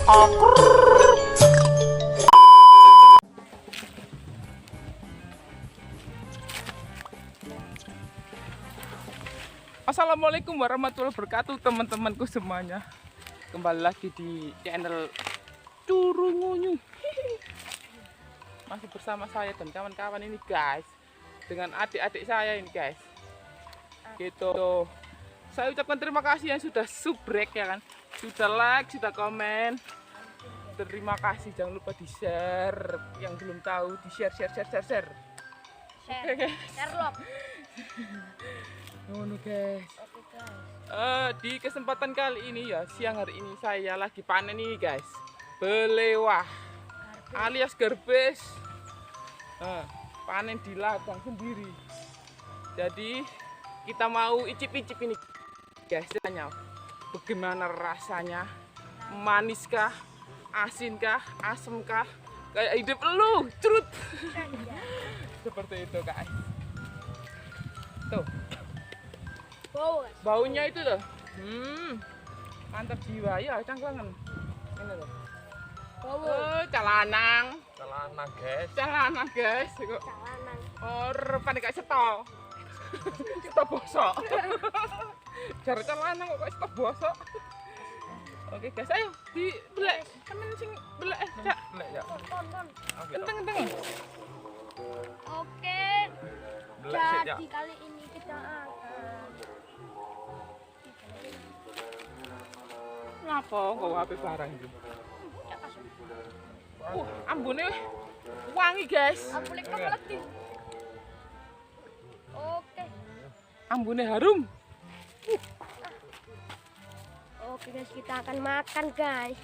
Assalamualaikum warahmatullahi wabarakatuh teman-temanku semuanya. Kembali lagi di channel Curungunyu. Masih bersama saya dan kawan-kawan ini guys, dengan adik-adik saya ini guys. Gitu. Saya ucapkan terima kasih yang sudah subrek ya kan, sudah like, sudah komen. Terima kasih, jangan lupa di share. Yang belum tahu di share. Share lock. Oh, guys. Oke guys. Di kesempatan kali ini ya, siang hari ini saya lagi panen ini guys, belewah alias gerbes. Panen di ladang sendiri. Jadi kita mau icip-icip ini guys, tanya bagaimana rasanya, maniskah, asinkah, asemkah, kayak hidup lu, cerut. Seperti itu guys. Tuh. Baunya itu tuh, mantap jiwa ya, cangklangan. Ini tuh. Calanang guys. Calanang. Oh, rupanya kayak setol. Setol bosok. Jar calanang kok setol bosok. Oke guys, ayo dibelek. Sampeyan sing belek Cak. Belek ya. Kenteng. Oke. Belek sih ya. Jadi kali ini kita akan Ngapa kok HP barang iki? Ambune wangi guys. Ambune lagi. Oke. Ambune harum. Oke guys, kita akan makan guys.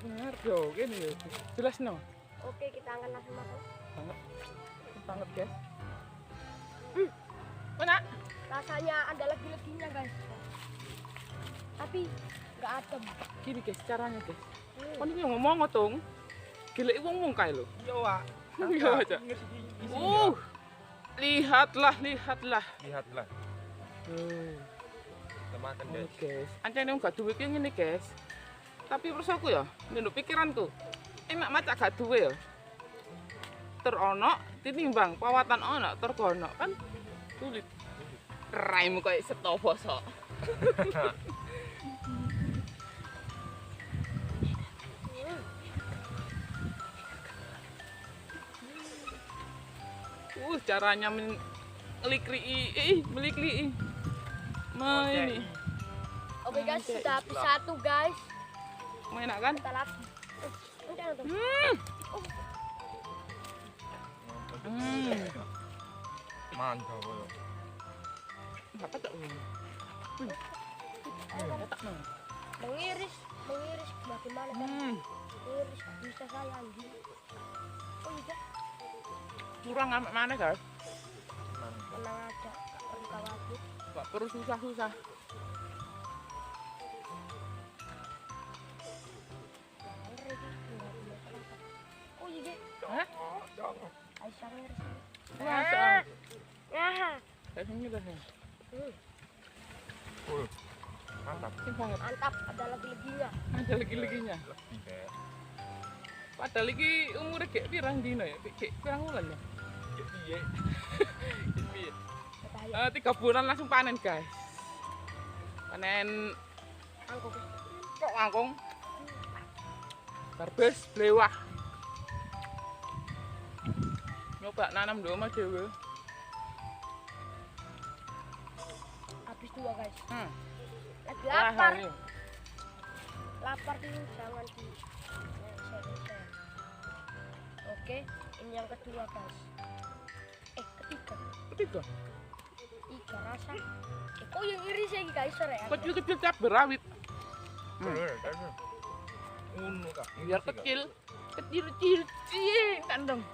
Benar yo, gini yo. Jelas no. Oke, kita akan langsung makan. Banget guys. Mana? Rasanya ada lagi-laginya guys. Tapi nggak adem. Gini guys, caranya guys. Kan iki ngomong ngotong. Gelek wong kae lho. Yo, Wak. Iya aja. Lihatlah. Lihatlah. Kita makan guys. Guys, ancene wong gak duwe ki ngene guys. Tapi rasaku ya, nduk pikiranku. Enak macak gak duwe ya. Terono tinimbang pawatan ono tergono kan sulit. Raimu kayak setol bosok. Caranya melikri. Ini. Oke guys, sudah habis satu guys. Mau enak kan? Kita lagi. Mantap loh. Apa tak? Mengiris bagaimana kan? Mengiris bisa saya anjing. Oh iya. Curang amat mana guys? Tenang aja, gak perlu khawatir. Gak perlu susah. Oh iya. Hah? Aisyah ngiris. Masa? Kayak gini dah. Mantap. Banget. Mantap, ada lagi-laginya. Ada lagi-laginya. Padahal iki umure gek pirang dino ya? Gek pirang wulan ya? Iya. 3 bulan langsung panen guys. Panen Angkung. kok angkung. Garbes blewah. Nyoba nanam dulu sama dewe. Habis 2 guys. Lagi Wah, lapar. ini. Lapar dulu jangan di share. Oke, ini yang kedua guys. Ketiga. 3 rasa. Oh yang iris ya guys ya. Kecil-kecil cap berawit. Unu kak. Biar kecil kandang.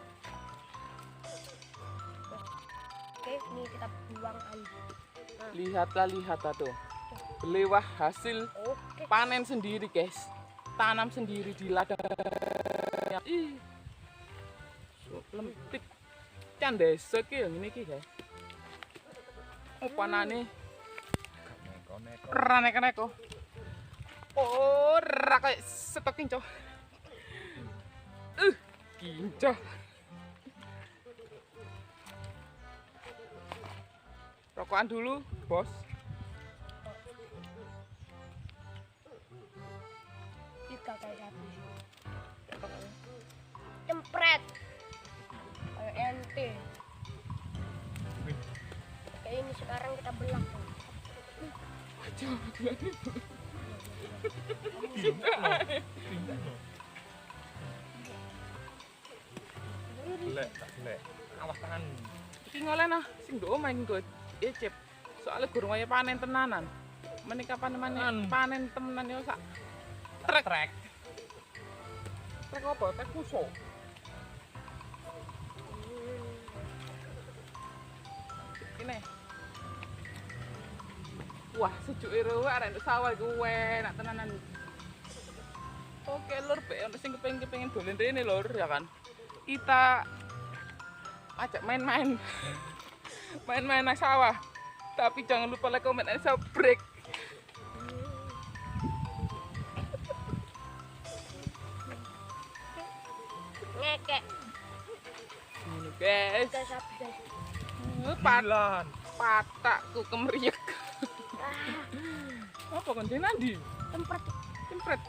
Oke, ini kita buang anjing. Lihatlah tuh. Belewah hasil Oke. panen sendiri guys. Tanam sendiri di ladang. Ih. Lempit. Can desa ki ngene iki guys. Opanane Neko-neko. raneka-neko. Oh, rak kayak stok kinco. Kinco. Rokokan dulu, bos. Iga kayak sapi. Cempret. Kayak ente. Kayak ini sekarang kita belah. Lek, tak lek. Awas tangan. Iki ngolen ah, sing ndok omah iki nggo ecep. Soale gurung kaya panen tenanan. Meneh kapan panen temenan yo sak trek. Trek apa? Trek kuso. Ini. Wah, sejuke rewe arek nduk sawah iku enak tenanan. Oke, lur, be ono sing kepengin dolen rene lur, ya kan. Kita ajak main-main. Main-main nang sawah. Tapi jangan lupa like, comment, and subscribe. Ngekek. Ini guys. Kayak sapi guys. Palan. Patakku kemeriak. Ah, Apa kon nandi? cempret. Cempret.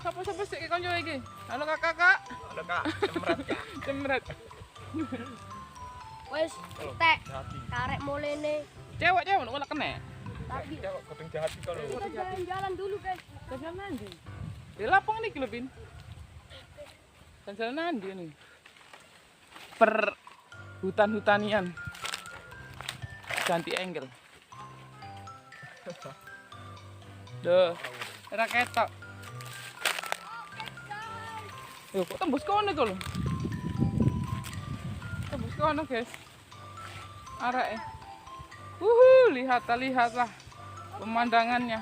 Sapa sik konco iki? Halo kakak. Ada Kak, cemret Kak. Cemret. Wes, tek. Hati. Karek mulene. Cewek nek kena. Tapi Cewek kuping jahat iki kalau. kita jalan-jalan dulu guys. Jalan nandi. Di lapang nih lho, Bin. Jalan nandi nih. Per hutan-hutanian. Ganti angle. Duh, ora ketok. Yo, kok tembus kono to lho. Tembus kono, guys. Arek. Lihatlah pemandangannya.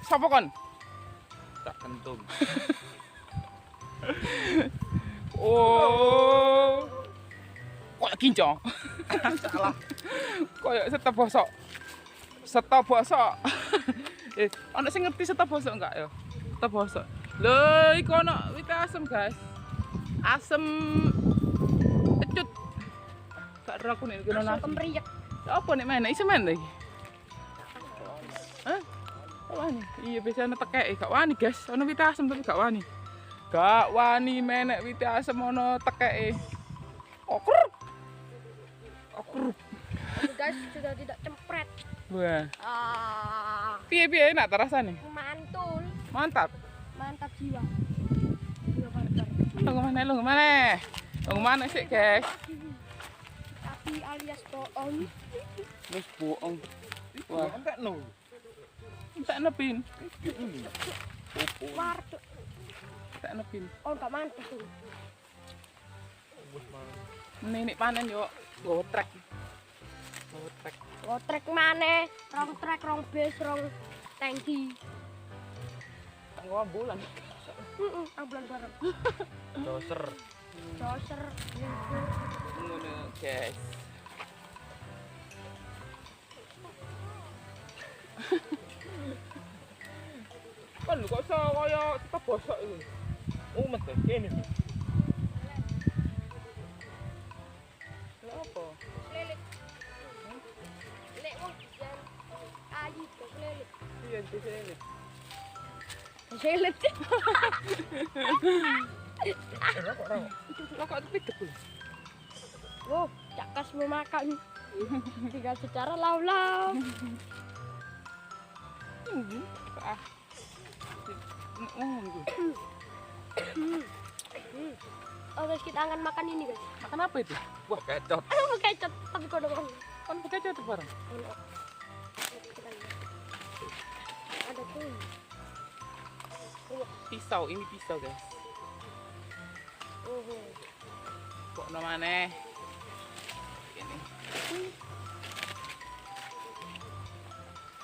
Sapa kon? Tak kentung. Oh. Kayak kincong. Salah. Kayak setep bosok. Setep bosok. Ana sing ngerti setep bosok enggak ya? Setep bosok. Lho, iku ana wit asem, guys. Asem kecut. Gak ero aku nek kena Langsung nasi. kemeriak. Apa nek main? Iso main lagi? Hah? Gak wani. Iya, biasanya tekek gak wani, guys. Ana wit asem tapi gak wani. Gak wani menek wit asem ana tekeke. Okruk. Aduh guys, sudah tidak cempret. Wah. Ah, Piye enak terasane? mantul. Mantap. Mantap jiwa. Jiwa barbar. Lu kemana sih, guys? Tapi alias bohong. Wis bohong. Wah, Wah, entek no. tak nepin. Wardo. Tak nepin. Oh, enggak mantap tuh. Wis mang. Nenek panen yo, gowo trek. Gowo trek. Oh, trek mana? Rong trek, rong bus, rong tangki. Tak ngomong bulan. Ambulan bareng. Doser. Doser. Ngono, guys. Kan lu kok iso kaya tetep bosok iki. Oh, metu kene. Lha apa? Lelit. Lek wong jan ayu ke lelit. Iya, diselit. Lelit. Lo kok dipikir lho. Oh, cakas mau makan. Tinggal secara lau-lau. Ah. Ngomong gue. Oh guys, kita akan makan ini guys. Makan apa itu? Wah, kecot. Aduh, kecap. Tapi kok dong. Kan pakai aja tuh barang. Ada tuh. Pisau, ini pisau, guys. Oh. Kok namanya? Ini.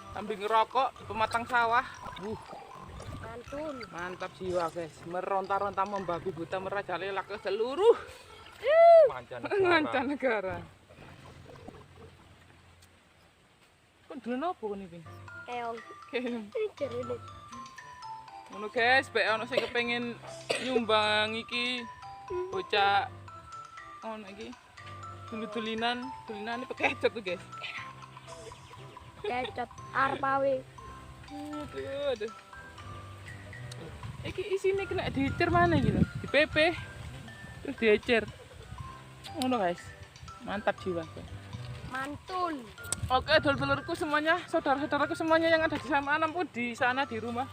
Sambil ngerokok di pematang sawah. Mantul. Mantap jiwa, guys. Meronta-ronta membabi buta merajalela ke seluruh Mancanegara. mancanegara. Kan Dodol apa kon iki? Keong. Keong. Jarene. Ngono guys, bae ono sing kepengin nyumbang iki bocah ono iki. Tulinan pekecot tuh guys. Kecot arep awe. Aduh. Iki isine kena diecer mana gitu. Di PP. Terus diecer. Ngono guys. Mantap jiwa. Mantul. Oke, dulur-dulurku semuanya, saudara-saudaraku semuanya yang ada di sana pun di sana di rumah.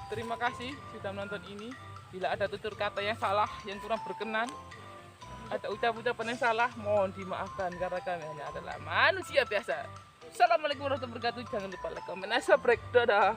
Terima kasih sudah menonton ini. Bila ada tutur kata yang salah, yang kurang berkenan, ada ucapan-ucapan yang salah, mohon dimaafkan karena kami hanya adalah manusia biasa. Assalamualaikum warahmatullahi wabarakatuh. Jangan lupa like, comment, dan subscribe. Dadah.